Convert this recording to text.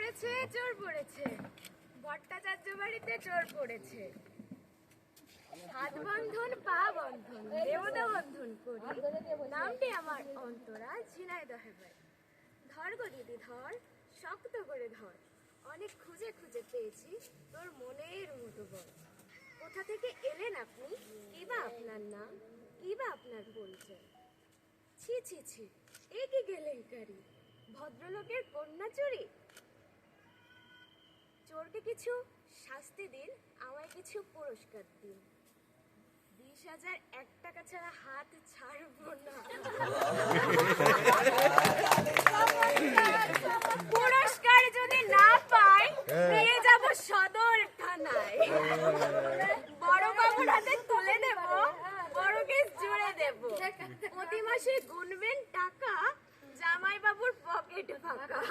পড়েছে, চোর পড়েছে, ভট্টাচার্য বাড়িতে চোর পড়েছে। হাত বন্ধন, পা বন্ধন, দেবতা বন্ধন করি, নামটি আমার অন্তরা, ঝিনাইদহে বাড়ি। ধর গো দিদি ধর, শক্ত করে ধর, অনেক খুঁজে খুঁজে পেয়েছি তোর মনের মতো বল। কোথা থেকে এলেন আপনি, কি বা আপনার নাম, কি বা আপনার পরিচয়? ছি ছি ছি, এ কি কেলেঙ্কারি, ভদ্রলোকের কন্যা চুরি। চোরকে কিছু শাস্তি দিন, আমায় কিছু পুরস্কার দিন। 20,001 টাকা ছাড়া হাত ছাড়বো না। পুরস্কার যদি না পাই, নিয়ে যাব সদর থানায়। বড় বাবুর হাতে তুলে দেব, বড় কেস জুড়ে দেব। প্রতি মাসে গুনবেন টাকা, জামাই বাবুর পকেট ফাঁকা।